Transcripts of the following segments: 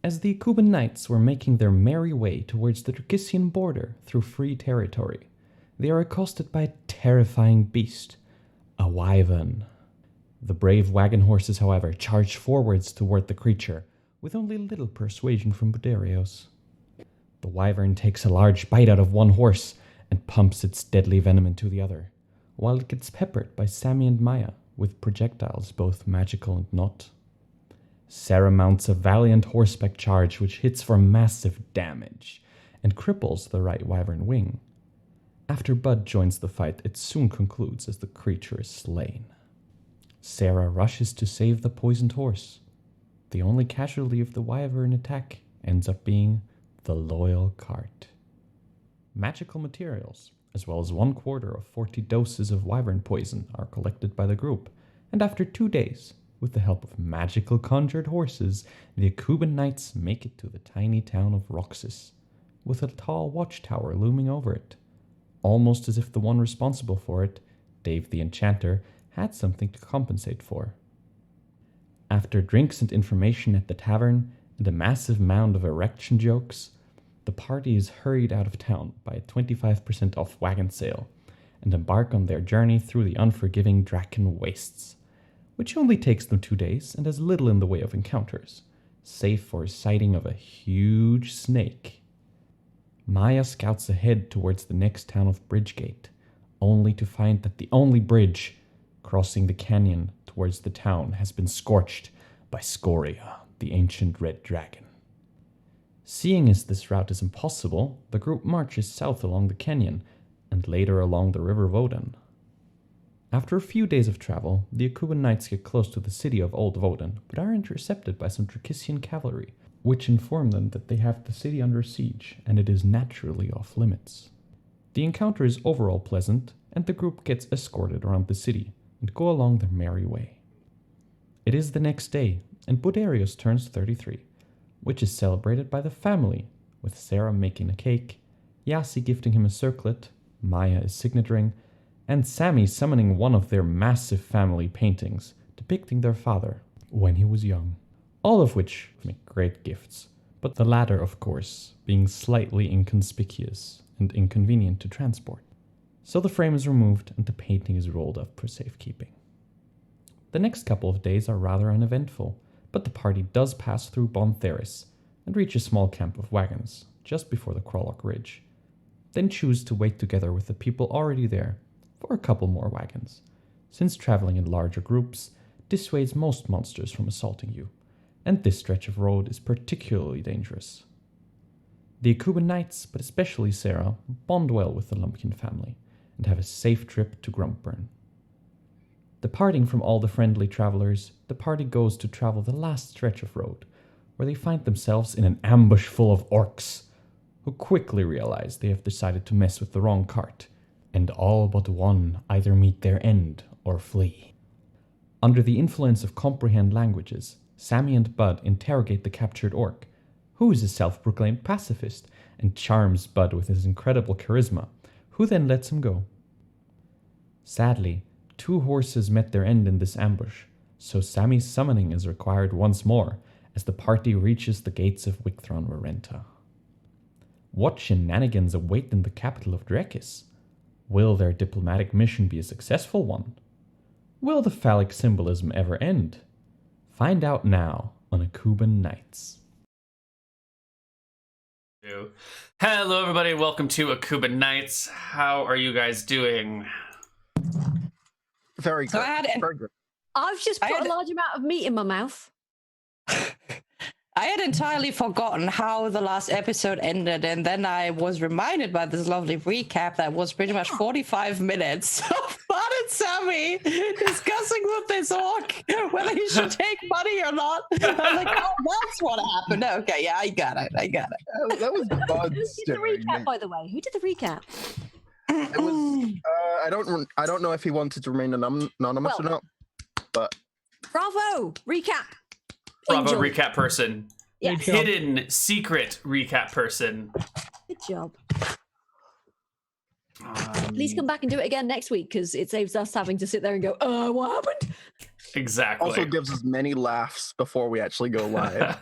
As the Akuban knights were making their merry way towards the Drakissian border through free territory, they are accosted by a terrifying beast, a wyvern. The brave wagon horses, however, charge forwards toward the creature, with only little persuasion from Buderios. The wyvern takes a large bite out of one horse and pumps its deadly venom into the other, while it gets peppered by Sammy and Maya with projectiles both magical and not. Sarah mounts a valiant horseback charge which hits for massive damage and cripples the right wyvern wing. After Bud joins the fight, it soon concludes as the creature is slain. Sarah rushes to save the poisoned horse. The only casualty of the wyvern attack ends up being the loyal cart. Magical materials, as well as 1/4 of 40 doses of wyvern poison, are collected by the group, and after 2 days, with the help of magical conjured horses, the Akuban knights make it to the tiny town of Roxas, with a tall watchtower looming over it, almost as if the one responsible for it, Dave the Enchanter, had something to compensate for. After drinks and information at the tavern and a massive mound of erection jokes, the party is hurried out of town by a 25% off wagon sale and embark on their journey through the unforgiving Draken wastes, which only takes them 2 days and has little in the way of encounters, save for a sighting of a huge snake. Maya scouts ahead towards the next town of Bridgegate, only to find that the only bridge crossing the canyon towards the town has been scorched by Scoria, the ancient red dragon. Seeing as this route is impossible, the group marches south along the canyon and later along the river Voden. After a few days of travel, the Akuban knights get close to the city of Old Voden, but are intercepted by some Drakissian cavalry, which inform them that they have the city under siege and it is naturally off limits. The encounter is overall pleasant, and the group gets escorted around the city and go along their merry way. It is the next day, and Buderios turns 33, which is celebrated by the family, with Sarah making a cake, Yasi gifting him a circlet, Maya a signet ring, and Sammy summoning one of their massive family paintings depicting their father when he was young. All of which make great gifts, but the latter, of course, being slightly inconspicuous and inconvenient to transport. So the frame is removed and the painting is rolled up for safekeeping. The next couple of days are rather uneventful, but the party does pass through Bontheris and reach a small camp of wagons just before the Krolok Ridge, then choose to wait together with the people already there for a couple more wagons, since traveling in larger groups dissuades most monsters from assaulting you, and this stretch of road is particularly dangerous. The Akuban knights, but especially Sarah, bond well with the Lumpkin family and have a safe trip to Grumpburn. Departing from all the friendly travelers, the party goes to travel the last stretch of road, where they find themselves in an ambush full of orcs, who quickly realize they have decided to mess with the wrong cart, and all but one either meet their end or flee. Under the influence of comprehend languages, Sammy and Bud interrogate the captured orc, who is a self-proclaimed pacifist, and charms Bud with his incredible charisma, who then lets him go. Sadly, 2 horses met their end in this ambush, so Sammy's summoning is required once more as the party reaches the gates of Wicthron Renta. What shenanigans await in the capital of Drekis? Will their diplomatic mission be a successful one? Will the phallic symbolism ever end? Find out now on Akuban Nights. Hello everybody, welcome to Akuban Nights. How are you guys doing? Very good. So Very good. I've just put a large amount of meat in my mouth. I had entirely forgotten how the last episode ended, and then I was reminded by this lovely recap that was pretty much 45 minutes of Bud and Sammy discussing with this orc whether he should take money or not. I was like, oh, that's what happened. Okay, yeah, I got it. That was Bud's Who did the recap, by the way? Who did the recap? It was, I don't know if he wanted to remain anonymous or not, but... Bravo! Recap! Bravo, Angel. recap person. Yes. Hidden secret recap person. Good job. Please come back and do it again next week, because it saves us having to sit there and go, what happened? Exactly. Also gives us many laughs before we actually go live.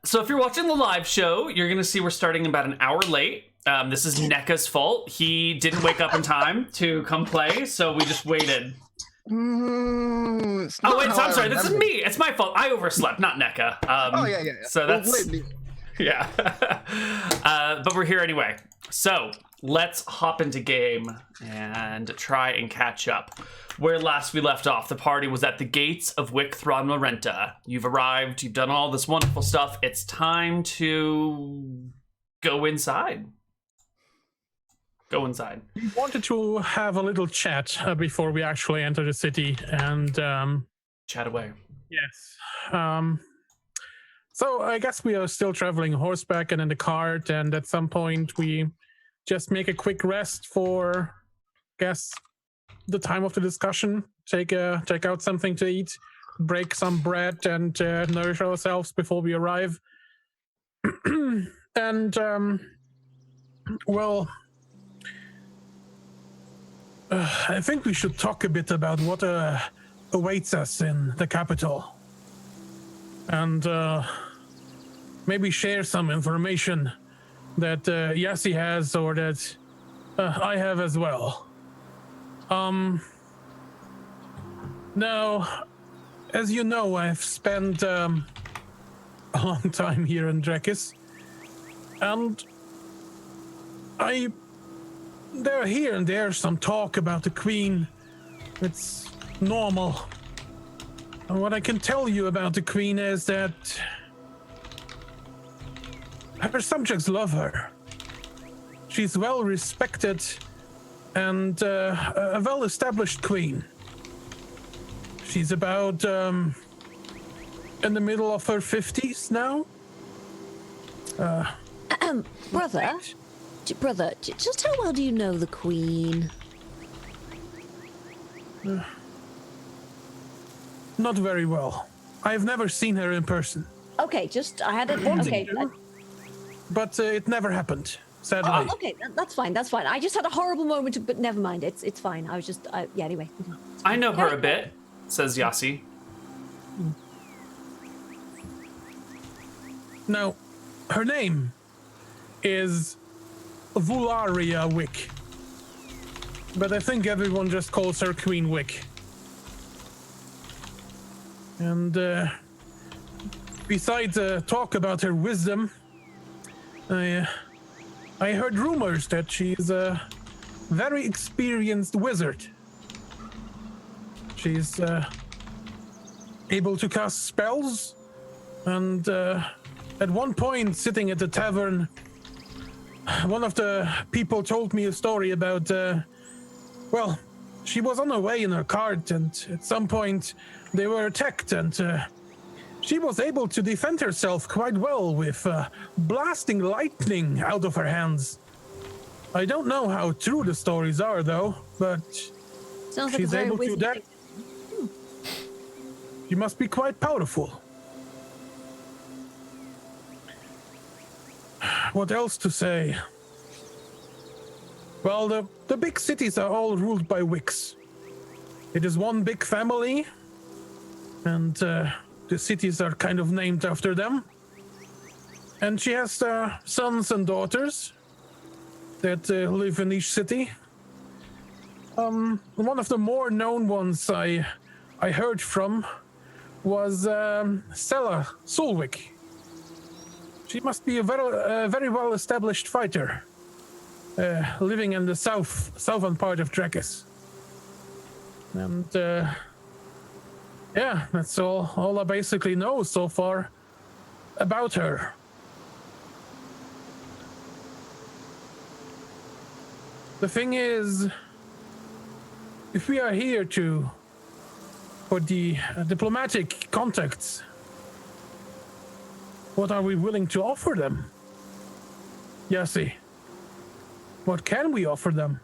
So if you're watching the live show, you're going to see we're starting about an hour late. This is NECA's fault. He didn't wake up in time to come play, so we just waited. I'm I'm sorry. This is me. It's my fault. I overslept, not NECA. Yeah. So that's... Yeah. But we're here anyway. So let's hop into game and try and catch up. Where last we left off, the party was at the gates of Wick Thronmarenta. You've arrived. You've done all this wonderful stuff. It's time to go inside. Go inside. We wanted to have a little chat before we actually enter the city, and chat away. Yes. So I guess we are still traveling horseback and in the cart, and at some point we just make a quick rest for, guess, the time of the discussion. Take out something to eat, break some bread, and nourish ourselves before we arrive. And I think we should talk a bit about what awaits us in the capital, and maybe share some information that Yassi has or that I have as well. Now, as you know, I've spent a long time here in Drekis, and there here and there some talk about the Queen. It's normal. And what I can tell you about the Queen is that her subjects love her. She's well respected and a well-established queen. She's about in the middle of her 50s now. Brother, just how well do you know the Queen? Not very well. I've never seen her in person. Okay, I had it. Okay, but it never happened. Sadly. Okay, that's fine. I just had a horrible moment, but never mind. It's fine. I was just, yeah. Anyway. I know her a bit, says Yassi. Now, her name is Vularia Wick, but I think everyone just calls her Queen Wick. And besides talk about her wisdom, I heard rumors that she's a very experienced wizard. She's able to cast spells, and at one point, sitting at the tavern, one of the people told me a story about, she was on her way in her cart, and at some point they were attacked, and she was able to defend herself quite well with blasting lightning out of her hands. I don't know how true the stories are, though, but sounds like she's able to do that. She must be quite powerful. What else to say? Well, the big cities are all ruled by Wicks. It is one big family, and the cities are kind of named after them. And she has sons and daughters that live in each city. One of the more known ones I heard from was Stella Solwick. She must be a very well-established fighter, living in the southern part of Drekis. And yeah, that's all I basically know so far about her. The thing is, if we are here for the diplomatic contacts, what are we willing to offer them? Yassi, what can we offer them?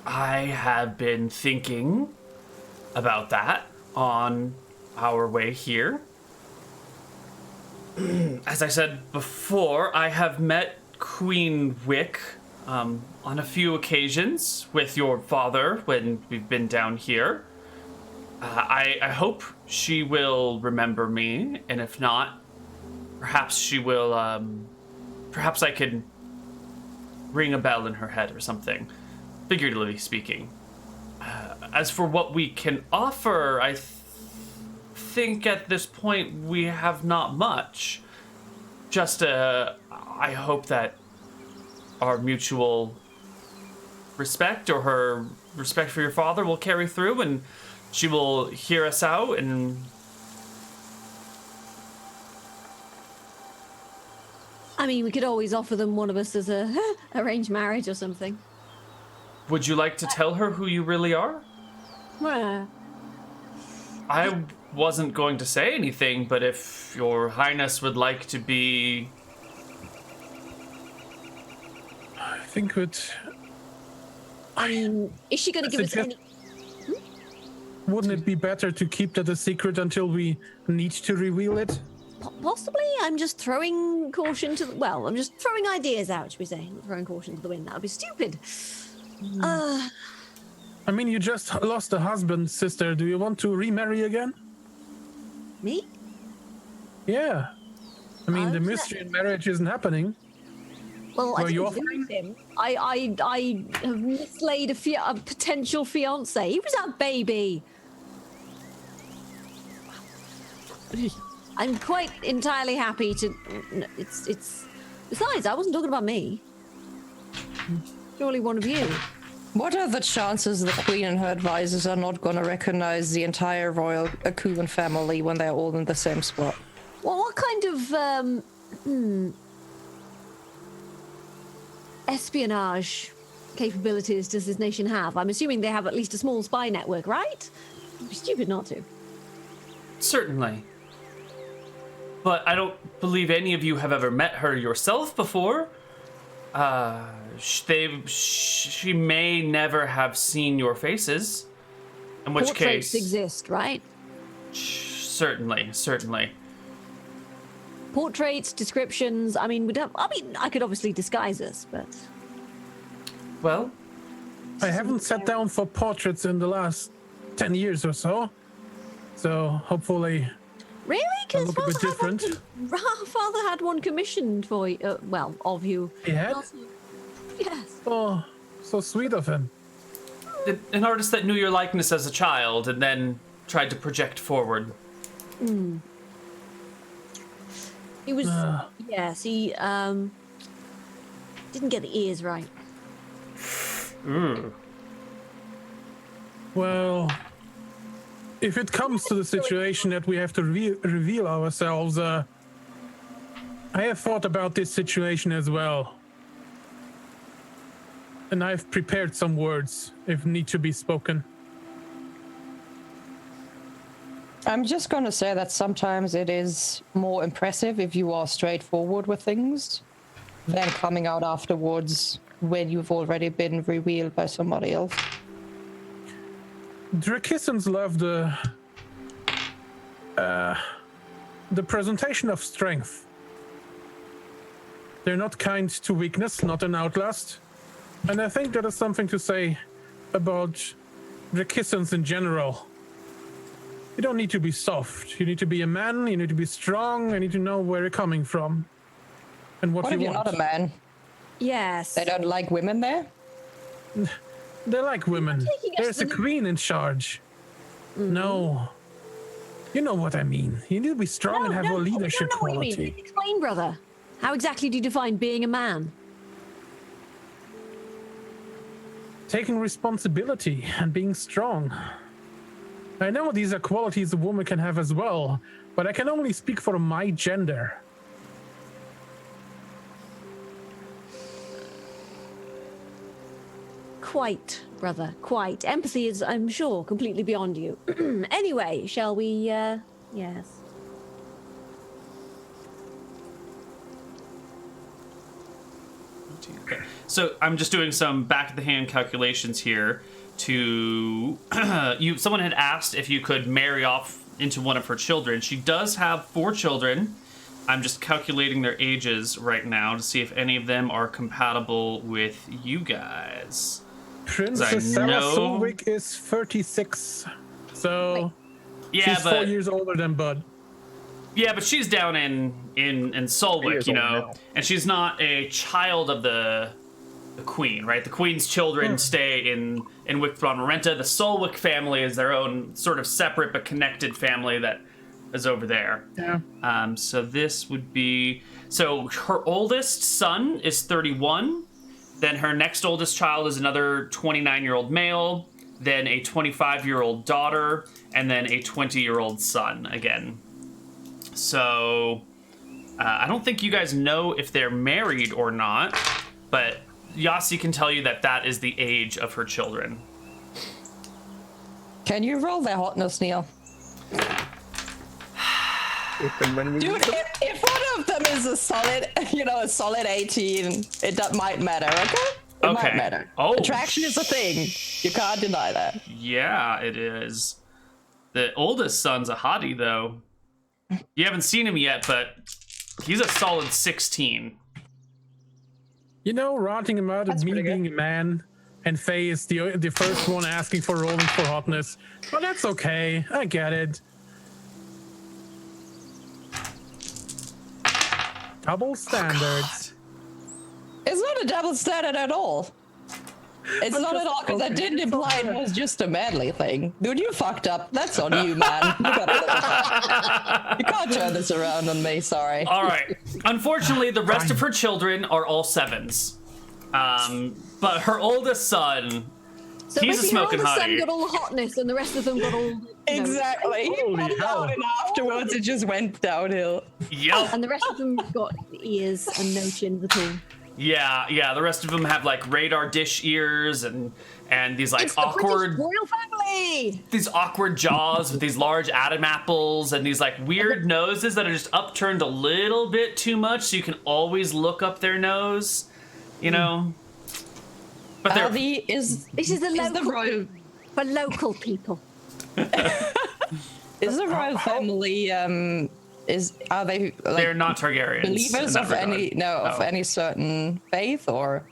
I have been thinking about that on our way here. As I said before, I have met Queen Wick on a few occasions with your father when we've been down here. I hope she will remember me, and if not, perhaps she will, perhaps I could ring a bell in her head or something, figuratively speaking. As for what we can offer, I think at this point we have not much. Just, I hope that our mutual respect, or her respect for your father, will carry through, and she will hear us out. And I mean, we could always offer them one of us as a arranged marriage or something. would you like to tell her who you really are? I wasn't going to say anything, but if your highness would like to be... I think that... I mean, is she going to give us any... Wouldn't it be better to keep that a secret until we need to reveal it? Possibly. I'm just throwing caution to the... Well, I'm just throwing ideas out, should we say. Not throwing caution to the wind. That would be stupid. I mean, you just lost a husband, sister. Do you want to remarry again? Me? Yeah. I mean, the mystery in marriage isn't happening. Well, I Were you didn't lose him. I have mislaid a potential fiance. He was our baby. I'm quite entirely happy to... It's... Besides, I wasn't talking about me. Surely one of you. What are the chances the Queen and her advisors are not going to recognize the entire royal Akuban family when they're all in the same spot? Well, what kind of espionage capabilities does this nation have? I'm assuming they have at least a small spy network, right? It'd be stupid not to. Certainly. But I don't believe any of you have ever met her yourself before. She may never have seen your faces. In which Portraits case... exist, right? Certainly. Portraits, descriptions. I mean, I could obviously disguise us, but... Well... I haven't sat down for portraits in the last 10 years or so. So, hopefully... Really? Because look a bit different. Father had one commissioned for you, well, of you. He had? Yes. Oh, so sweet of him. An artist that knew your likeness as a child and then tried to project forward. He was... yes, he, didn't get the ears right. Well... If it comes to the situation that we have to reveal ourselves, I have thought about this situation as well. And I've prepared some words, if need to be spoken. I'm just going to say that sometimes it is more impressive if you are straightforward with things than coming out afterwards when you've already been revealed by somebody else. Drakissans love the presentation of strength. They're not kind to weakness, not an outlast. And I think that is something to say about Drakissans in general. You don't need to be soft. You need to be a man, you need to be strong, you need to know where you're coming from. And what What you if you're want. not a man? Yes. They don't like women there? They like women. There's a queen in charge. No. You know what I mean. You need to be strong and have a leadership I don't know what you quality. mean. Explain, brother. How exactly do you define being a man? Taking responsibility and being strong. I know these are qualities a woman can have as well, but I can only speak for my gender. Quite, brother, quite. Empathy is, I'm sure, completely beyond you. Anyway, shall we, yes. Okay. So I'm just doing some back-of-the-hand calculations here to... Someone had asked if you could marry off into one of her children. She does have 4 children. I'm just calculating their ages right now to see if any of them are compatible with you guys. Princess Sarah Solvik is 36. So she's 4 years older than Bud. Yeah, but she's down in Solvik, you know, and she's not a child of the queen, right? The queen's children stay in Wickbron-Renta. The Solvik family is their own sort of separate but connected family that is over there. Yeah. So this would be... So her oldest son is 31. Then her next oldest child is another 29-year-old male. Then a 25-year-old daughter. And then a 20-year-old son again. So I don't think you guys know if they're married or not. But Yasi can tell you that that is the age of her children. Can you roll their hotness, Neal? Dude, if one of them is a solid 18, it might matter, okay? It might matter. Oh, attraction is a thing. You can't deny that. Yeah, it is. The oldest son's a hottie, though. You haven't seen him yet, but he's a solid 16. You know, rotting him out of me being a man, and Faye is the first one asking for rolling for hotness. But that's okay. I get it. Double standards. It's not a double standard at all. It's not at all, because I didn't imply it was just a manly thing. Dude, you fucked up. That's on you, man. You can't turn this around on me, sorry. All right. Unfortunately, the rest of her children are all 7s. But her oldest son, So he's a smoking her oldest son hottie. got all the hotness, and the rest of them got all... Exactly. Holy hell. And afterwards, it just went downhill. Yep. And the rest of them got ears and no chins at all. Yeah. The rest of them have like radar dish ears and these like It's the awkward British royal family. these awkward jaws with these large Adam apples and these like weird noses that are just upturned a little bit too much, so you can always look up their nose. You know. But they're This is the royal for local people. Is the royal family are they like, they're not Targaryens. believers of any certain faith, or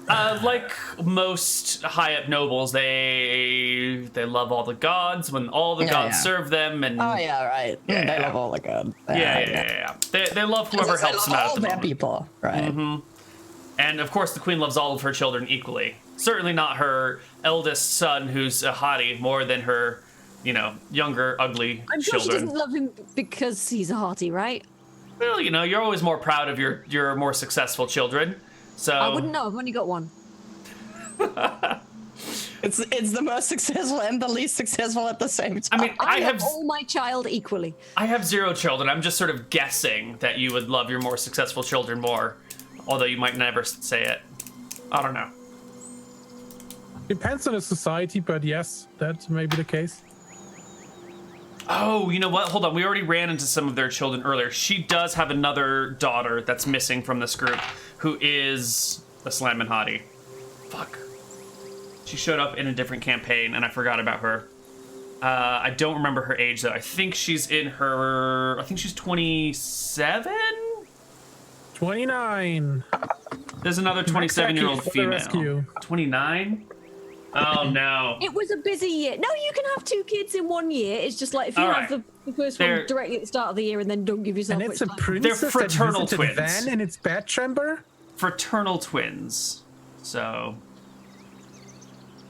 like most high up nobles, they love all the gods when all the gods serve them, and they love all the gods. They love whoever helps them out at the moment. People, right? Mm-hmm. And of course, the queen loves all of her children equally. Certainly not her eldest son, who's a hottie, more than her, younger, ugly I'm sure children. she doesn't love him because he's a hottie, right? Well, you're always more proud of your more successful children. So I wouldn't know. I've only got one. It's the most successful and the least successful at the same time. I mean, I have all my child equally. I have 0 children. I'm just sort of guessing that you would love your more successful children more, although you might never say it. I don't know. Depends on the society, but yes, that may be the case. Oh, you know what? Hold on. We already ran into some of their children earlier. She does have another daughter that's missing from this group, who is a Slammin' Hottie. Fuck. She showed up in a different campaign, and I forgot about her. I don't remember her age, though. I think she's 27? 29. There's another 27-year-old for the female. rescue. 29? Oh, no. It was a busy year. No, you can have 2 kids in 1 year. It's just like if you have the first one directly at the start of the year and then don't give yourself And it's a much time. princess They're fraternal that visited twins. Van in its bedchamber? Fraternal twins. So...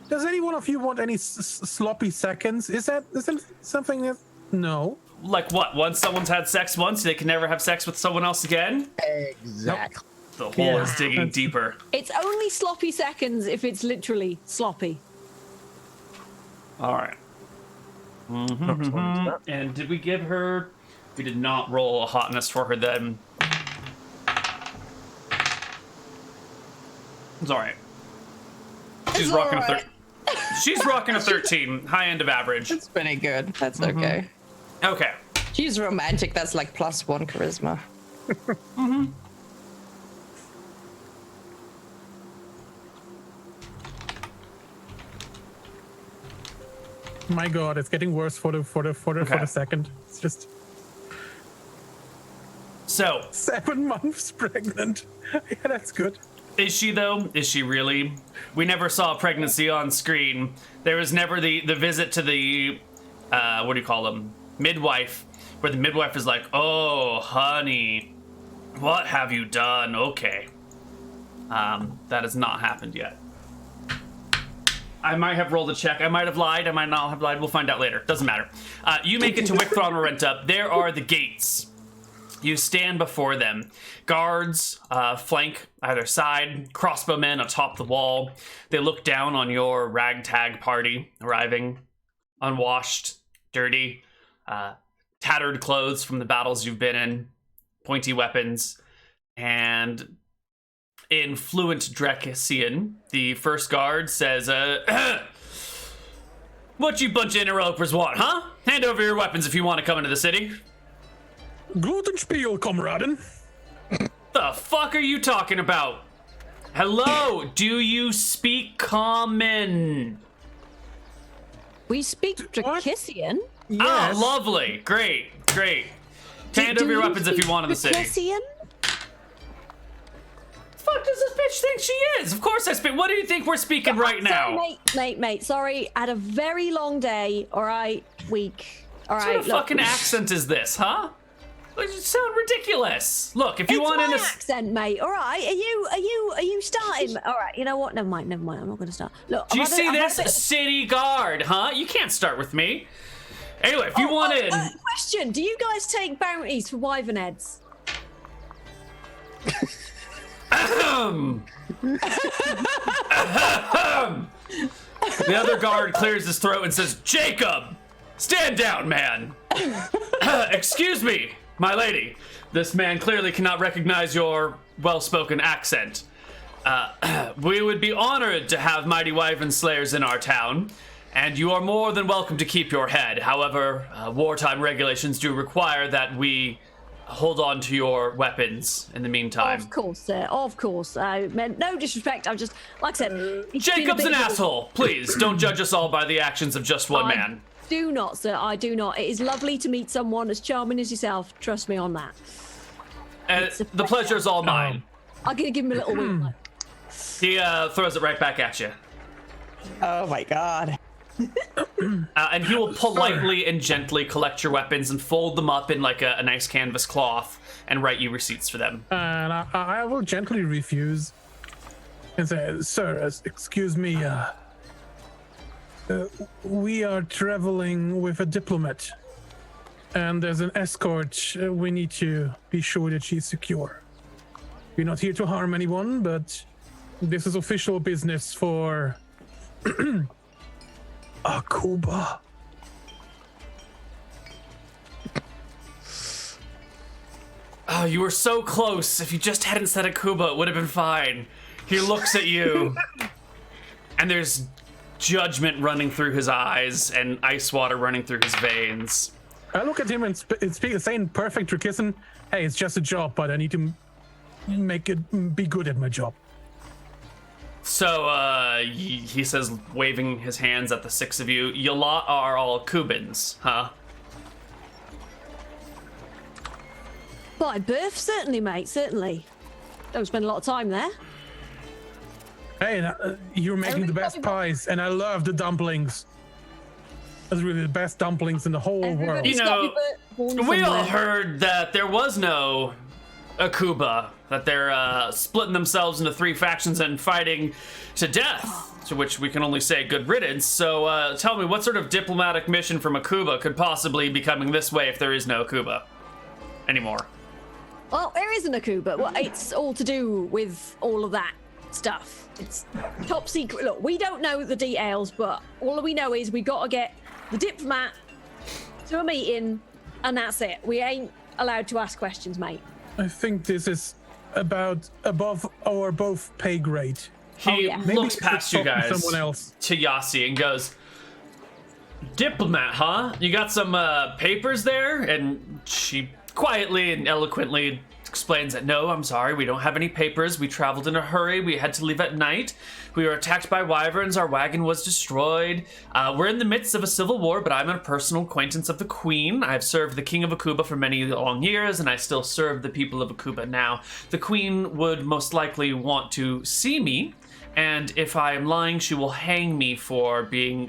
Does any one of you want any sloppy seconds? Is that something that... No. Like what? Once someone's had sex once, they can never have sex with someone else again? Exactly. The hole is digging deeper. It's only sloppy seconds if it's literally sloppy. All right. And did we give her... We did not roll a hotness for her then. It's all right. She's rocking a She's rocking a 13, high end of average. That's pretty good. That's okay. Okay. She's romantic. That's like +1 charisma. My God, it's getting worse for the second. It's just So 7 months pregnant. Yeah, that's good. is she though? Is she really? We never saw a pregnancy on screen. There was never the visit to the what do you call them? Midwife, where the midwife is like, "Oh, honey, what have you done?" Okay, that has not happened yet. I might have rolled a check. I might have lied. I might not have lied. We'll find out later. Doesn't matter. You make it to Wickthron Marenta. There are the gates. You stand before them. Guards flank either side. Crossbowmen atop the wall. They look down on your ragtag party arriving, unwashed, dirty, tattered clothes from the battles you've been in, pointy weapons, and in fluent Dracian, the first guard says, "What you bunch of interlopers want, huh? Hand over your weapons if you want to come into the city." Glutenspiel, Kameraden. The fuck are you talking about? Hello, do you speak common? We speak Dracian. Ah, lovely. Great. Hand over your weapons if you want in the city. Dracian? Fuck does this bitch think she is? Of course I speak. What do you think we're speaking right now? Sorry, mate. Sorry, I had a very long day. All right, week. All right. What sort of fucking accent is this, huh? You sound ridiculous. Look, if you want my in a accent, mate. All right. Are you starting? All right. You know what? Never mind. I'm not going to start. Look. Do you see this? City guard, huh? You can't start with me. Anyway, if you want in. Question: do you guys take bounties for wyvern heads? The other guard clears his throat and says, "Jacob, stand down, man." Excuse me, my lady. This man clearly cannot recognize your well-spoken accent. We would be honored to have mighty wyvern slayers in our town, and you are more than welcome to keep your head. However, wartime regulations do require that we hold on to your weapons in the meantime. Of course, sir. Of course. I meant no disrespect. I'm just, like I said, Jacob's an asshole. Please don't judge us all by the actions of just one man. Do not, sir. I do not. It is lovely to meet someone as charming as yourself. Trust me on that. The pleasure is all mine. I'm gonna give him a little wink. He throws it right back at you. Oh my god. And he will politely and gently collect your weapons and fold them up in like a nice canvas cloth and write you receipts for them. And I will gently refuse and say, "Sir, excuse me, we are traveling with a diplomat, and there's an escort. We need to be sure that she's secure. We're not here to harm anyone, but this is official business for Akuban." Oh, you were so close. If you just hadn't said Akuban, it would have been fine. He looks at you, and there's judgment running through his eyes and ice water running through his veins. I look at him and saying perfect Dracian, "Hey, it's just a job, but I need to make it be good at my job." So, he says, waving his hands at the six of you, "You lot are all Cubans, huh?" By birth, certainly, mate. Certainly. Don't spend a lot of time there. Hey, you're making the best pies, and I love the dumplings. That's really the best dumplings in the whole world. You know, we all heard that there was no Akuban, that they're splitting themselves into 3 factions and fighting to death, to which we can only say good riddance. So tell me, what sort of diplomatic mission from Akuban could possibly be coming this way if there is no Akuban anymore? Well, there isn't a coup, but it's all to do with all of that stuff. It's top secret. Look, we don't know the details, but all we know is we got to get the diplomat to a meeting, and that's it. We ain't allowed to ask questions, mate. I think this is about above our both pay grade. He looks past you guys someone else. to Yasi and goes, "Diplomat, huh? You got some papers there?" And she quietly and eloquently explains that, no, I'm sorry, we don't have any papers. We traveled in a hurry. We had to leave at night. We were attacked by wyverns. Our wagon was destroyed. We're in the midst of a civil war, but I'm a personal acquaintance of the Queen. I've served the King of Akuba for many long years, and I still serve the people of Akuba now. The Queen would most likely want to see me, and if I am lying, she will hang me for being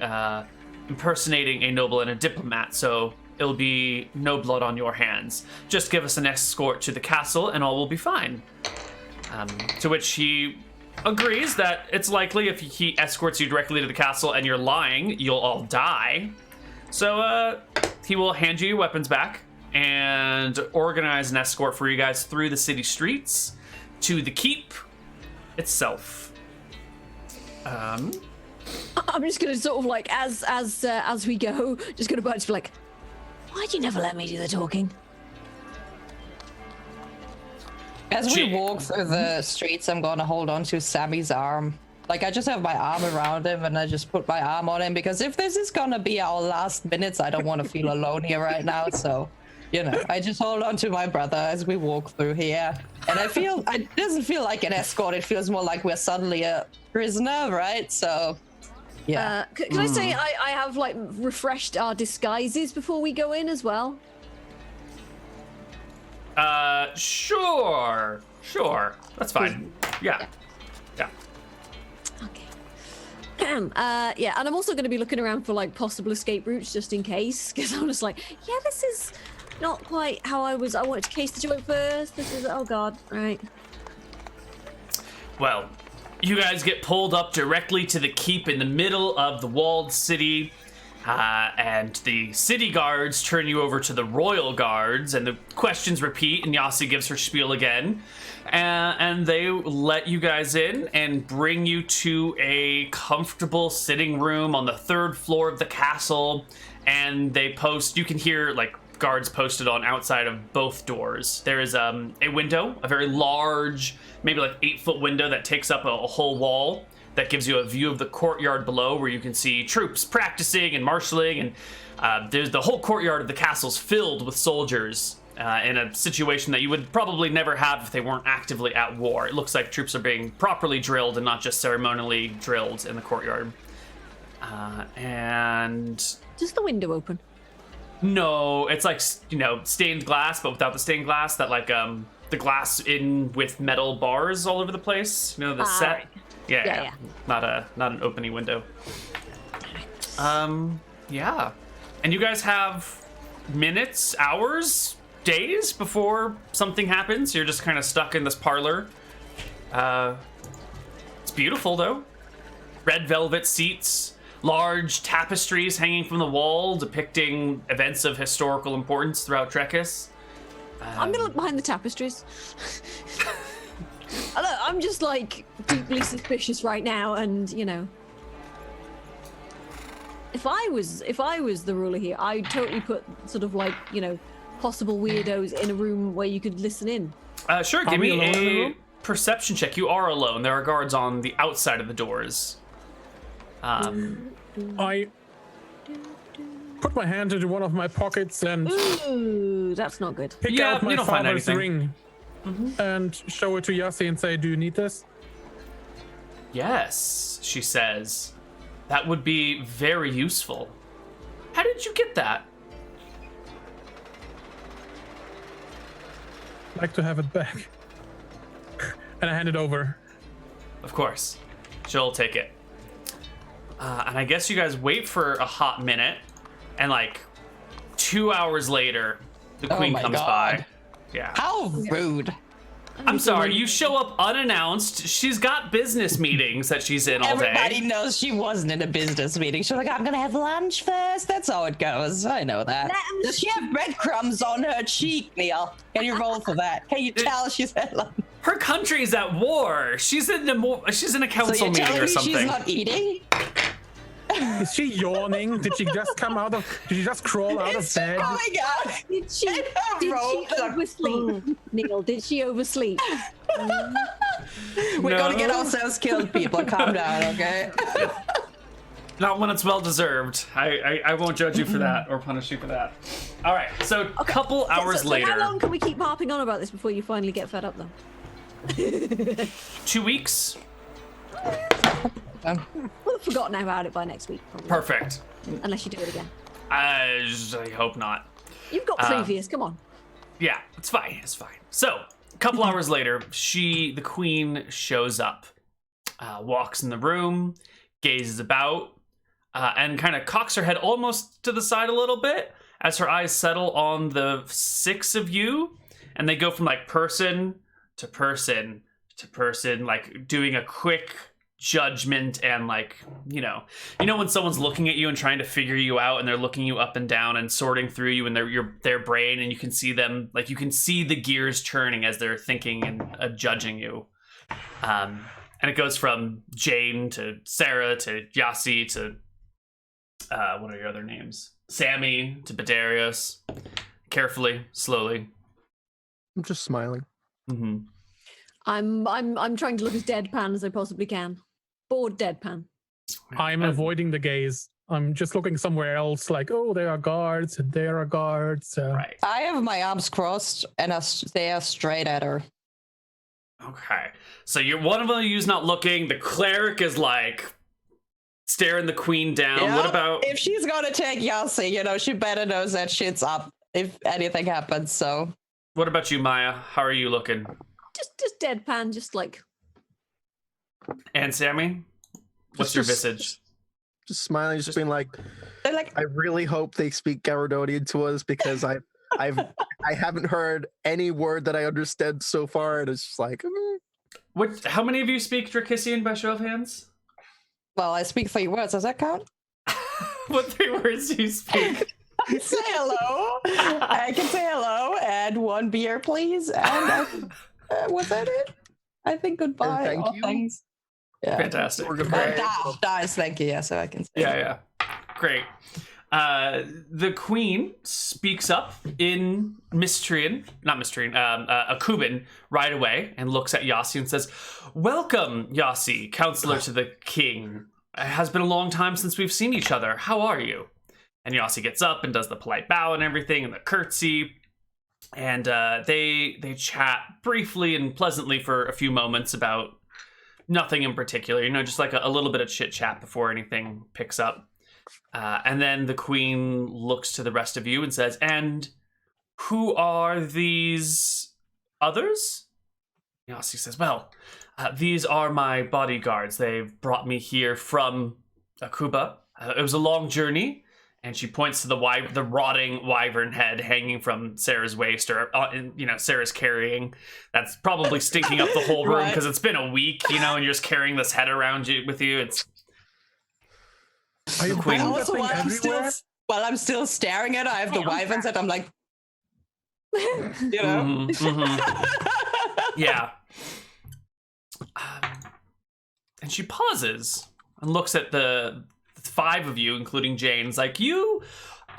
impersonating a noble and a diplomat, so it'll be no blood on your hands. Just give us an escort to the castle and all will be fine. To which he agrees that it's likely if he escorts you directly to the castle and you're lying, you'll all die. So he will hand you your weapons back and organize an escort for you guys through the city streets to the keep itself. I'm just gonna sort of like, as we go, just gonna be like, why'd you never let me do the talking? As we walk through the streets, I'm gonna hold on to Sammy's arm. Like, I just have my arm around him and I just put my arm on him because if this is gonna be our last minutes, I don't want to feel alone here right now. So, you know, I just hold on to my brother as we walk through here. And it doesn't feel like an escort. It feels more like we're suddenly a prisoner, right? So, yeah. Can I say I have like refreshed our disguises before we go in as well? Sure. That's fine. Yeah. Okay. Yeah, and I'm also going to be looking around for like possible escape routes just in case, because I'm just like, yeah, this is not quite how I wanted to case the joint first. This is, oh god, right. Well, you guys get pulled up directly to the keep in the middle of the walled city. And the city guards turn you over to the royal guards, and the questions repeat, and Yasi gives her spiel again. And they let you guys in and bring you to a comfortable sitting room on the 3rd floor of the castle. And they you can hear, like, guards posted on outside of both doors. There is a window, a very large, maybe like 8-foot window that takes up a whole wall. That gives you a view of the courtyard below where you can see troops practicing and marshaling, and there's the whole courtyard of the castle's filled with soldiers in a situation that you would probably never have if they weren't actively at war. It looks like troops are being properly drilled and not just ceremonially drilled in the courtyard. And... Just the window open? No, it's like, you know, stained glass, but without the stained glass, that like the glass in with metal bars all over the place. You know, the set. Right. Yeah. Not an opening window. Yeah. And you guys have minutes, hours, days before something happens. You're just kind of stuck in this parlor. It's beautiful though. Red velvet seats, large tapestries hanging from the wall depicting events of historical importance throughout Trekis. I'm gonna look behind the tapestries. I'm just like deeply suspicious right now, and you know, if I was the ruler here, I'd totally put sort of like, you know, possible weirdos in a room where you could listen in. Sure, give me a perception check. You are alone. There are guards on the outside of the doors. I put my hand into one of my pockets and Ooh, that's not good. pick Yeah, out my you don't find father's anything. ring and show it to Yassi and say, "Do you need this?" Yes, she says. That would be very useful. How did you get that? I'd like to have it back. And I hand it over. Of course. She'll take it. And I guess you guys wait for a hot minute, and like 2 hours later, the queen my comes God. by. Yeah. How rude. I'm sorry, you show up unannounced. She's got business meetings that she's in all Everybody day. knows she wasn't in a business meeting. She's like, I'm gonna have lunch first. That's how it goes. I know that. Does she have breadcrumbs on her cheek, Neal? Can you roll for that? Can you tell she's had lunch? Her country's at war. She's in a council So you're meeting telling or me something. she's not eating? Is she yawning? Did she just crawl out of It's bed? oh my god! Did she oversleep? Neal, did she oversleep? We're No. gonna get ourselves killed, people. Calm down, okay? Not when it's well deserved. I won't judge you for that or punish you for that. All right, so a couple hours so later. how long can we keep harping on about this before you finally get fed up, though? 2 weeks. We'll have forgotten about it by next week, probably. Perfect. Unless you do it again. I hope not. You've got previous, come on. Yeah, it's fine. It's fine. So, a couple hours later, the queen shows up, walks in the room, gazes about, and kind of cocks her head almost to the side a little bit as her eyes settle on the 6 of you, and they go from like person to person to person, like doing a quick judgment and like, you know when someone's looking at you and trying to figure you out and they're looking you up and down and sorting through you and their brain, and you can see them, like you can see the gears churning as they're thinking and judging you. And it goes from Jane to Sarah to Yassi to what are your other names? Sammy to Bedarius. Carefully, slowly. I'm just smiling. Mm-hmm. I'm trying to look as deadpan as I possibly can. Bored deadpan. I'm avoiding the gaze. I'm just looking somewhere else, like, oh, there are guards, and there are guards. Right. I have my arms crossed and I stare straight at her. Okay. So you're one of you's not looking. The cleric is like staring the queen down. Yeah, What about if she's gonna take Yassi, she better knows that shit's up if anything happens, so. what about you, Maya? How are you looking? Just deadpan, just like. And Sammy? What's your visage? Just smiling, just being like, They're like, I really hope they speak Garadonian to us because I haven't heard any word that I understand so far, and it's just like. How many of you speak Drakissian by show of hands? well, I speak 3 words. Does that count? What 3 words do you speak? Say hello. I can say hello and 1 beer, please. And was that it? I think goodbye. And thank all you. things. Yeah. Fantastic. Or goodbye. Dies, thank you. Yeah, so I can say. Yeah. Great. The queen speaks up in Akuban right away and looks at Yassi and says, "Welcome, Yassi, counselor to the king. It has been a long time since we've seen each other. How are you?" And Yassi gets up and does the polite bow and everything and the curtsy. And they chat briefly and pleasantly for a few moments about nothing in particular, just like a little bit of chit chat before anything picks up. And then the queen looks to the rest of you and says, "And who are these others?" Yassi says, "Well, these are my bodyguards. They've brought me here from Akuba. It was a long journey." And she points to the rotting wyvern head hanging from Sarah's waist, or Sarah's carrying. That's probably stinking up the whole room because it's been a week, and you're just carrying this head around with you. It's Are you queen. putting that Also, thing while everywhere? I'm still staring at her, I have the wyverns and I'm like, Mhm. Yeah. And she pauses and looks at the 5 of you, including Jane's, like, "You,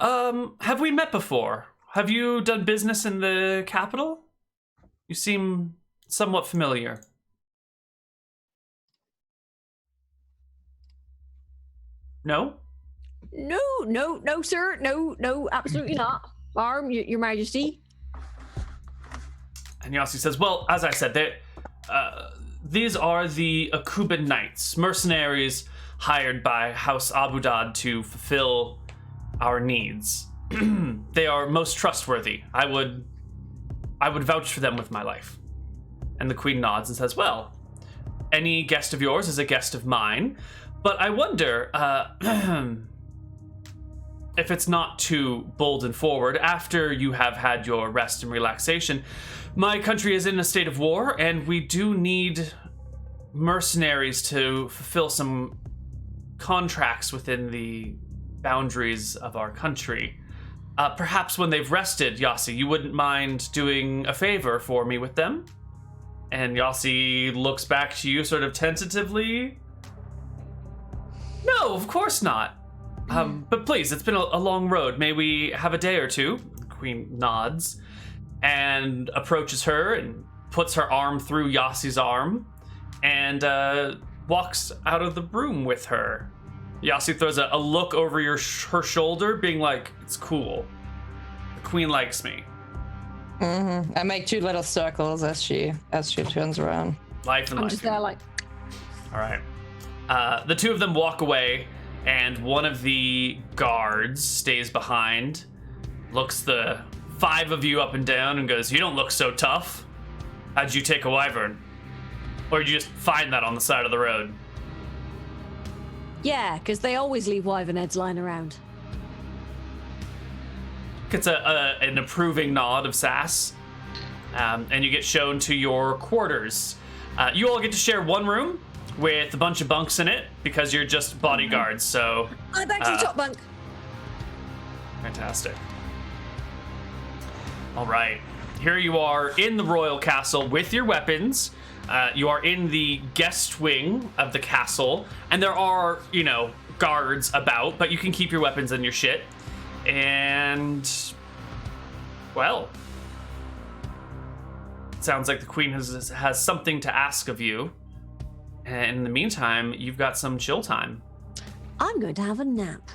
have we met before? Have you done business in the capital? You seem somewhat familiar." No? No, sir. No, absolutely not. Your Majesty. And Yassi says, "Well, as I said, these are the Akuban Knights, mercenaries hired by House Abudad to fulfill our needs. They are most trustworthy. I would vouch for them with my life." And the queen nods and says, "Well, any guest of yours is a guest of mine, but I wonder if it's not too bold and forward, after you have had your rest and relaxation, my country is in a state of war, and we do need mercenaries to fulfill some contracts within the boundaries of our country. Perhaps when they've rested, Yassi, you wouldn't mind doing a favor for me with them?" And Yassi looks back to you sort of tentatively. "No, of course not. But please, it's been a long road. May we have a day or two?" The queen nods and approaches her and puts her arm through Yassi's arm and walks out of the room with her. Yasi throws a look over her shoulder, being like, "It's cool. The queen likes me." I make 2 little circles as she turns around. Life and I'm life. just there like, All right. The 2 of them walk away, and one of the guards stays behind, looks the 5 of you up and down, and goes, "You don't look so tough. How'd you take a wyvern? Or did you just find that on the side of the road?" yeah, because they always leave wyvern heads lying around. Gets an approving nod of sass, and you get shown to your quarters. You all get to share one room with a bunch of bunks in it because you're just bodyguards. So I'm back to the top bunk. fantastic. All right, here you are in the royal castle with your weapons. You are in the guest wing of the castle, and there are, guards about, but you can keep your weapons and your shit. And, well, it sounds like the queen has something to ask of you. And in the meantime, you've got some chill time. I'm going to have a nap.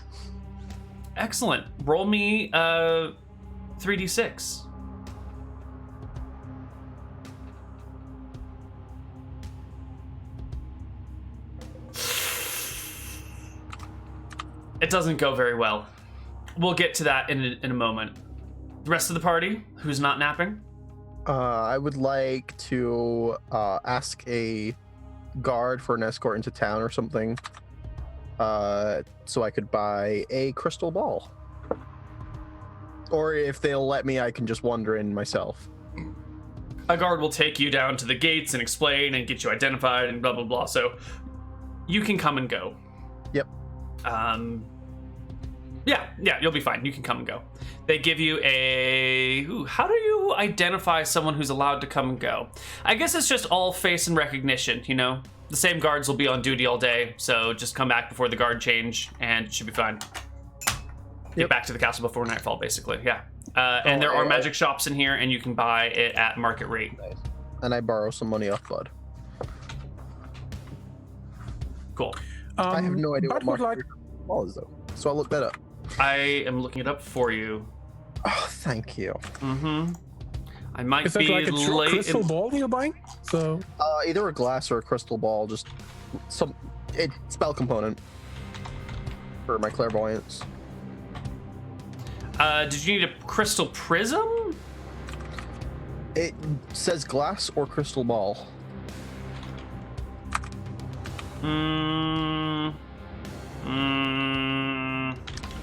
Excellent. Roll me 3d6. It doesn't go very well. We'll get to that in a moment. The rest of the party, who's not napping? I would like to ask a guard for an escort into town or something, so I could buy a crystal ball. Or if they'll let me, I can just wander in myself. A guard will take you down to the gates and explain and get you identified and blah, blah, blah. So you can come and go. Yep. Yeah, you'll be fine. You can come and go. They give you how do you identify someone who's allowed to come and go? I guess it's just all face and recognition, The same guards will be on duty all day, so just come back before the guard change, and it should be fine. Get back to the castle before nightfall, basically, yeah. And there are magic shops in here, and you can buy it at market rate. Nice. And I borrow some money off Bud. Cool. I have no idea what Bud would market ball is, though, so I'll look that up. I am looking it up for you. Oh, thank you. I might Is that be like a late. crystal ball you're buying? So Either a glass or a crystal ball, just spell component for my clairvoyance. Did you need a crystal prism? It says glass or crystal ball.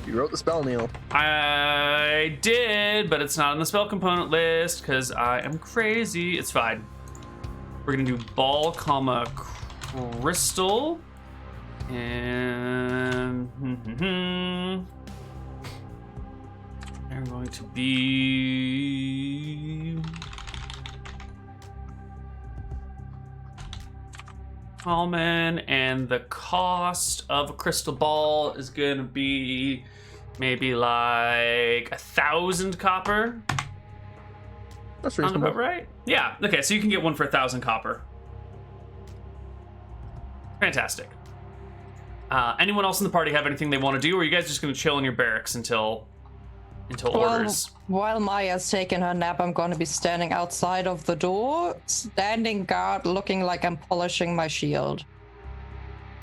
You wrote the spell, Neal. I did, but it's not on the spell component list because I am crazy. It's fine. We're gonna do ball, crystal, and they're going to be common, and the cost of a crystal ball is gonna be maybe like 1,000 copper. That's Sound reasonable. about right? Yeah. Okay, so you can get one for 1,000 copper. Fantastic. Anyone else in the party have anything they want to do, or are you guys just going to chill in your barracks until orders? While Maya's taking her nap, I'm going to be standing outside of the door, standing guard, looking like I'm polishing my shield.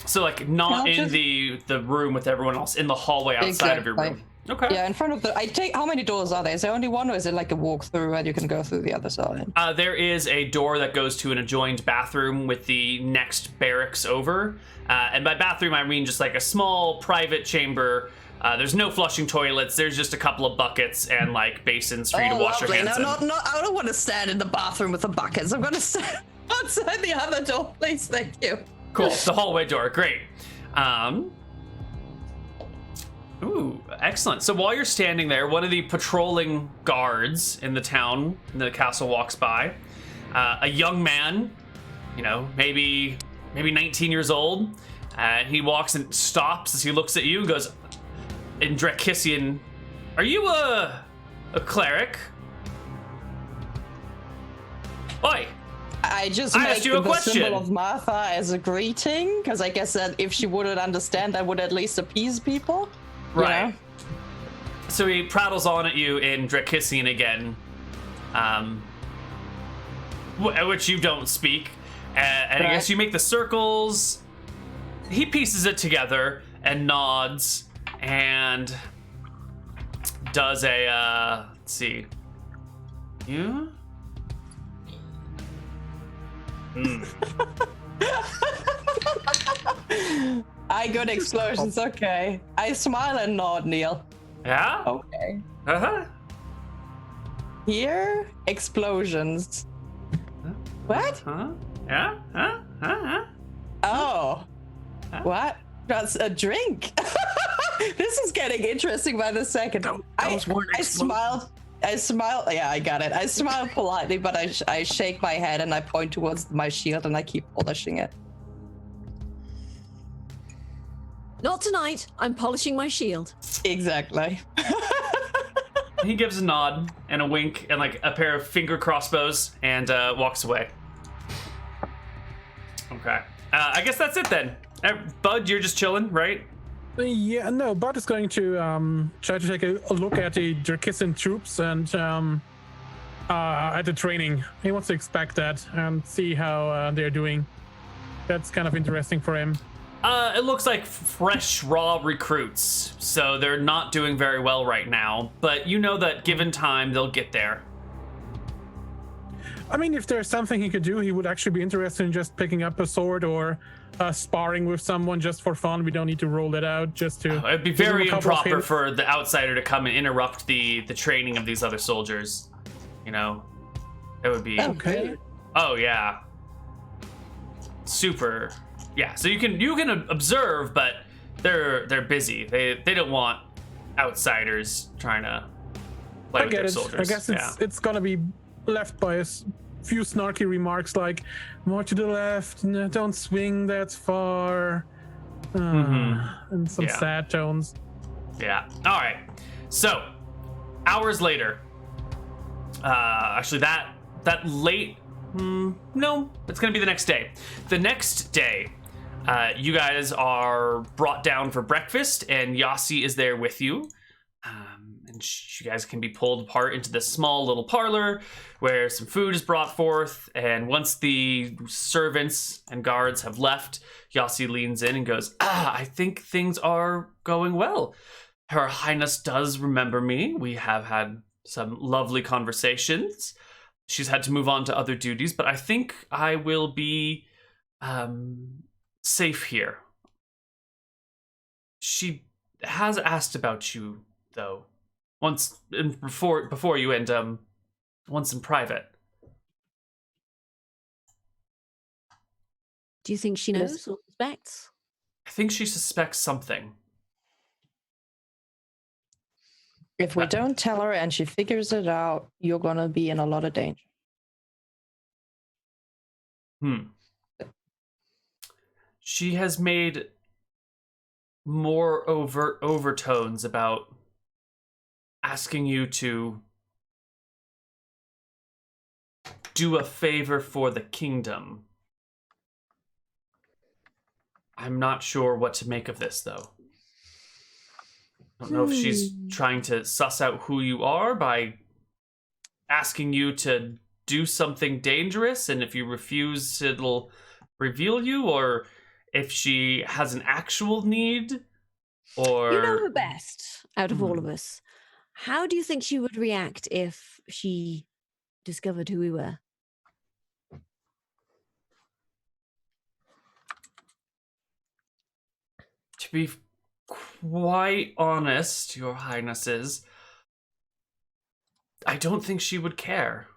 So, like, not in the room with everyone else, in the hallway outside of your room. Okay. Yeah, in front of how many doors are there? Is there only one, or is it like a walkthrough and you can go through the other side? There is a door that goes to an adjoined bathroom with the next barracks over. And by bathroom, I mean just like a small private chamber. There's no flushing toilets. There's just a couple of buckets and like basins for you to wash your hands in. No, I don't want to stand in the bathroom with the buckets. I'm going to stand outside the other door, please. Thank you. Cool. The hallway door. Great. Ooh, excellent. So while you're standing there, one of the patrolling guards in the town, in the castle, walks by. A young man, maybe 19 years old. And he walks and stops as he looks at you and goes, in Drakissian, "Are you a cleric?" Oi! I just I make asked you a the question. symbol of Martha as a greeting, because I guess that if she wouldn't understand, that would at least appease people. you Right. know? So he prattles on at you in Drakissian again, which you don't speak. And I guess you make the circles. He pieces it together and nods and does a, let's see. You? I got explosions, okay. I smile and nod, Neal. Yeah? Okay. Uh-huh. Here, explosions. What? Huh? Yeah? Huh? Huh? Oh. What? That's a drink. This is getting interesting by the second. I smiled. Yeah, I got it. I smile politely, but I shake my head and I point towards my shield and I keep polishing it. Not tonight. I'm polishing my shield. Exactly. He gives a nod and a wink and like a pair of finger crossbows and walks away. Okay. I guess that's it then. Bud, you're just chilling, right? Yeah, no, Bud is going to try to take a look at the Drakissian troops and at the training. He wants to inspect that and see how they're doing. That's kind of interesting for him. It looks like fresh, raw recruits, so they're not doing very well right now, but you know that given time, they'll get there. I mean, if there's something he could do, he would actually be interested in just picking up a sword or sparring with someone just for fun. We don't need to roll it out just to... It'd be give him very a couple of improper hints. for the outsider to come and interrupt the training of these other soldiers. You know? It would be... Okay. Oh, yeah. Super... Yeah, so you can observe, but they're busy. They don't want outsiders trying to play I with get their it. soldiers. I guess it's gonna be left by a few snarky remarks like, more to the left, no, don't swing that far, and some Yeah. sad tones. Yeah. All right. So, hours later. Actually, that late. No, it's gonna be the next day. The next day, you guys are brought down for breakfast, and Yasi is there with you. And you guys can be pulled apart into this small little parlor where some food is brought forth. And once the servants and guards have left, Yasi leans in and goes, I think things are going well. Her Highness does remember me. We have had some lovely conversations. She's had to move on to other duties, but I think I will be safe here. She has asked about you, though. Once before you, and once in private. Do you think she knows or suspects? I think she suspects something. If we don't tell her and she figures it out, you're gonna be in a lot of danger. She has made more overt overtones about asking you to do a favor for the kingdom. I'm not sure what to make of this, though. I don't know if she's trying to suss out who you are by asking you to do something dangerous, and if you refuse, it'll reveal you, or if she has an actual need, or... You know her best out of all of us. How do you think she would react if she discovered who we were? To be quite honest, Your Highnesses, I don't think she would care.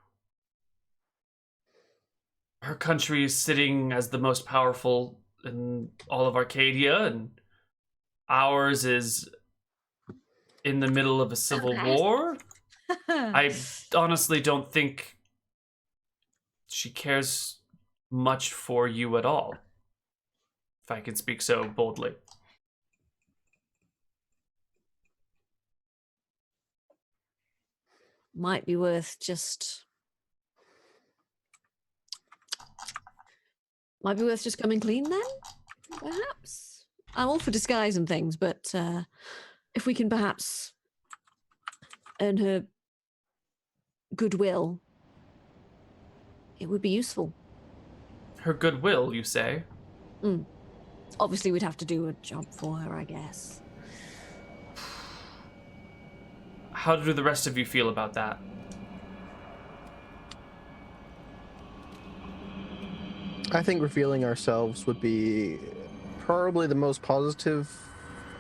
Her country is sitting as the most powerful in all of Arcadia, and ours is in the middle of a civil war. I honestly don't think she cares much for you at all, if I can speak so boldly. Might be worth just Might be worth just coming clean then, perhaps. I'm all for disguise and things, but if we can perhaps earn her goodwill, it would be useful. Her goodwill, you say? Obviously, we'd have to do a job for her, I guess. How do the rest of you feel about that? I think revealing ourselves would be probably the most positive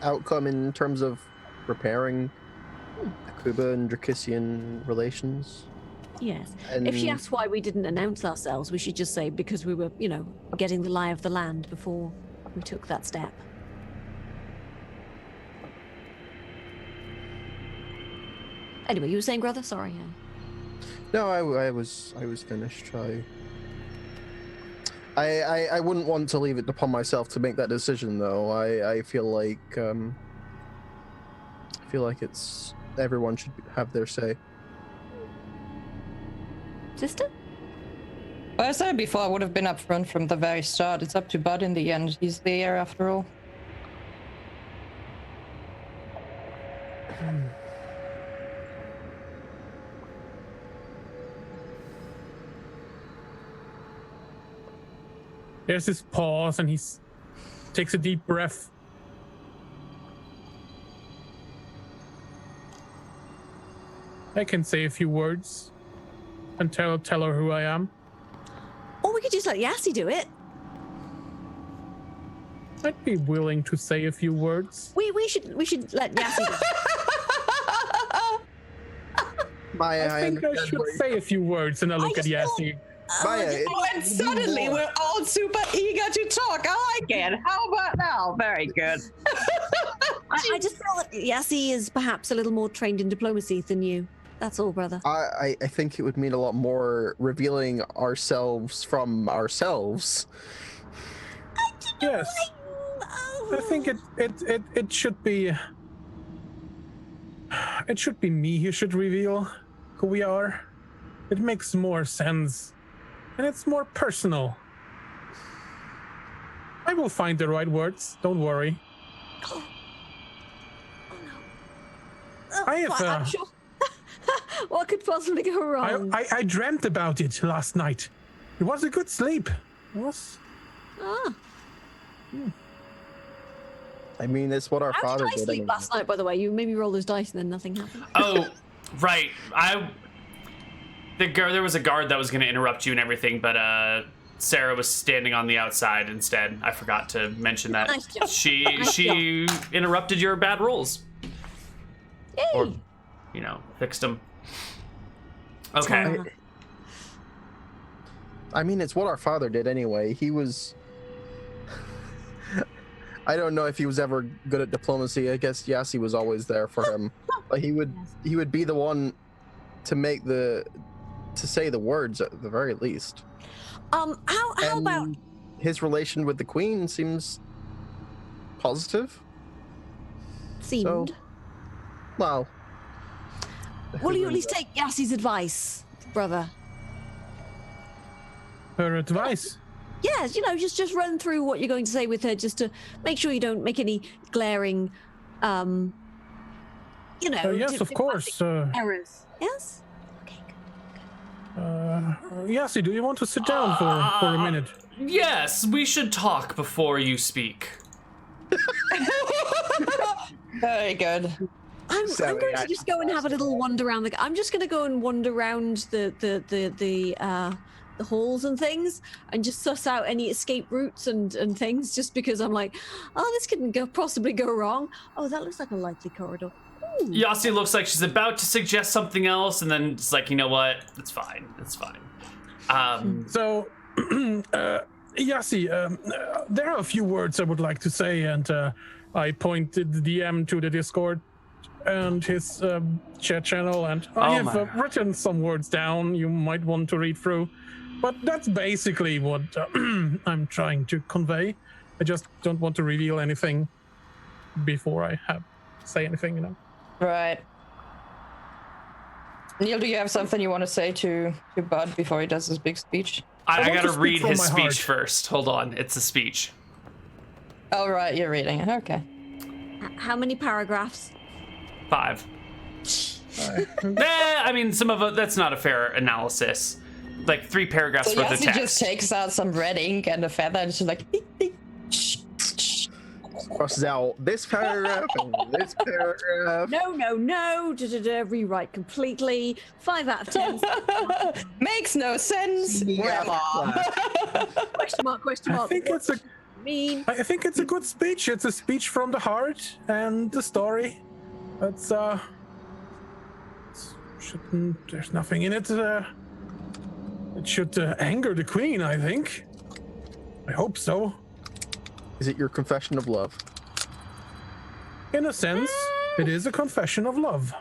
outcome in terms of repairing Akuban and Drakissian relations. Yes. And If she asks why we didn't announce ourselves, we should just say because we were, getting the lie of the land before we took that step. Anyway, you were saying, brother? Sorry. No, I was finished. I wouldn't want to leave it upon myself to make that decision, though. I feel like it's everyone should have their say. Sister? Well, I said it before, I would have been upfront from the very start. It's up to Bud in the end. He's the heir after all. There's this pause, and he takes a deep breath. I can say a few words and tell her who I am. Or we could just let Yassi do it. I'd be willing to say a few words. We should let Yassi do it. Maya, I think I should say a few words, and I look at Yassi. Maya, And suddenly we're all super eager to talk. I like it. How about now? Very good. I just feel that Yassi is perhaps a little more trained in diplomacy than you. That's all, brother. I think it would mean a lot more revealing ourselves from ourselves. Yes. I think it should be. It should be me who should reveal who we are. It makes more sense, and it's more personal. I will find the right words. Don't worry. Oh no. I have. I'm sure. What could possibly go wrong? I dreamt about it last night. It was a good sleep. It was. Ah. I mean, it's what our How father did I did. sleep anyway. last night, by the way? You made me roll those dice and then nothing happened. Oh, right. There was a guard that was going to interrupt you and everything, but Sarah was standing on the outside instead. I forgot to mention that. Nice job. She interrupted your bad rolls. Yay! Or, fixed them. Okay. I mean, it's what our father did anyway. He was. I don't know if he was ever good at diplomacy. I guess Yassi was always there for him. But he would be the one to say the words at the very least. How about his relation with the Queen seems positive. seemed? So, well, Will you at least take Yassi's advice, brother? Her advice. Yes, just run through what you're going to say with her, just to make sure you don't make any glaring, Yes, of course. errors. Yes. Okay. Yassi, do you want to sit down for a minute? Yes, we should talk before you speak. Very good. I'm Sorry, going to just go and have a little wander around I'm just going to go and wander around the halls and things, and just suss out any escape routes and things, just because I'm like, oh, this couldn't possibly go wrong. Oh, that looks like a likely corridor. Ooh. Yassi looks like she's about to suggest something else, and then it's like, you know what? It's fine. So, Yassi, there are a few words I would like to say, and I pointed the DM to the Discord and his chat channel, and I have written some words down you might want to read through. But that's basically what I'm trying to convey. I just don't want to reveal anything before I say anything, Right. Neal, do you have something you want to say to Bud before he does his big speech? I want gotta to speak read from his my speech heart. first. Hold on, it's a speech. Oh, right, you're reading it. Okay. How many paragraphs? 5. I mean, some of it, that's not a fair analysis. Like 3 paragraphs So worth of Yassi text. just takes out some red ink and a feather and she's like, Crosses out this paragraph and this paragraph. No. Rewrite completely. 5 out of 10. makes no sense. Grandma. Question mark. I think it's a Mean. I think it's a good speech. It's a speech from the heart and the story. It's shouldn't. There's nothing in it. It should anger the queen. I think. I hope so. Is it your confession of love? In a sense, it is a confession of love.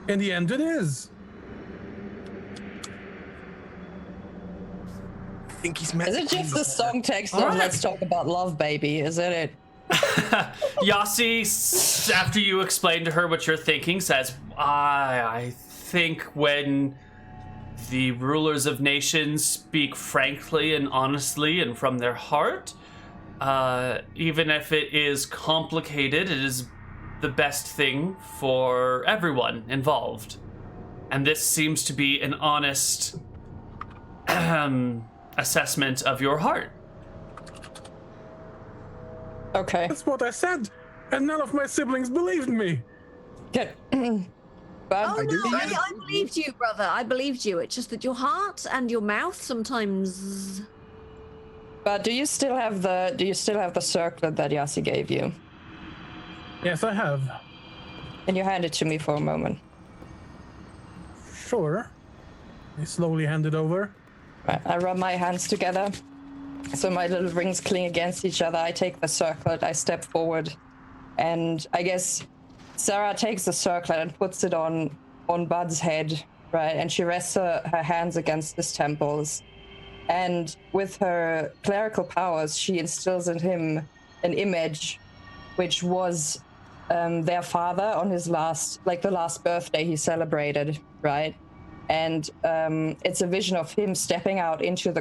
In the end, it is. I think he's met. Is it just the song text of Let's Talk About Love, Baby? Is it? Yassi, after you explain to her what you're thinking, says, I think when the rulers of nations speak frankly and honestly and from their heart, even if it is complicated, it is the best thing for everyone involved. And this seems to be an honest assessment of your heart. Okay. That's what I said, and none of my siblings believed me. Good. But Oh, do no, that. I believed you, brother. I believed you. It's just that your heart and your mouth sometimes. But do you still have the circlet that Yassi gave you? Yes, I have. Can you hand it to me for a moment? Sure. I slowly hand it over. Right, I rub my hands together, so my little rings cling against each other. I take the circlet, I step forward, and I guess Sarah takes the circlet and puts it on Bud's head, right? And she rests her hands against his temples. And with her clerical powers, she instills in him an image, which was their father on his the last birthday he celebrated, right? And it's a vision of him stepping out into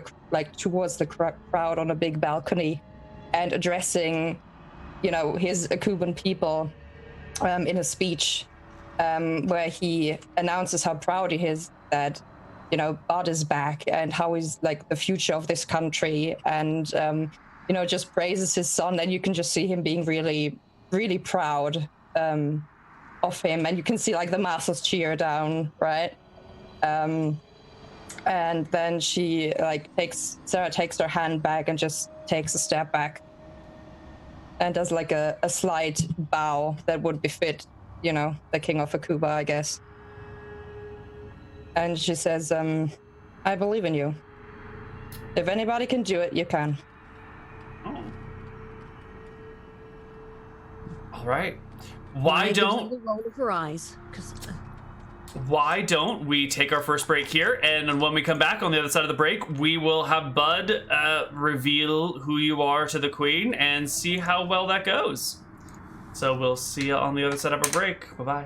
towards the crowd on a big balcony and addressing, his Akuban people in a speech where he announces how proud he is that, Bud is back and how he's the future of this country and, just praises his son. And you can just see him being really, really proud of him. And you can see the masses cheer down, right? And then she Sarah takes her hand back and just takes a step back and does a slight bow that would befit, the king of Akuba, I guess. And she says, I believe in you. If anybody can do it, you can. Oh. All right. Why don't roll of her eyes? Why don't we take our first break here, and when we come back on the other side of the break, we will have Bud reveal who you are to the queen and see how well that goes. So we'll see you on the other side of our break. Bye-bye.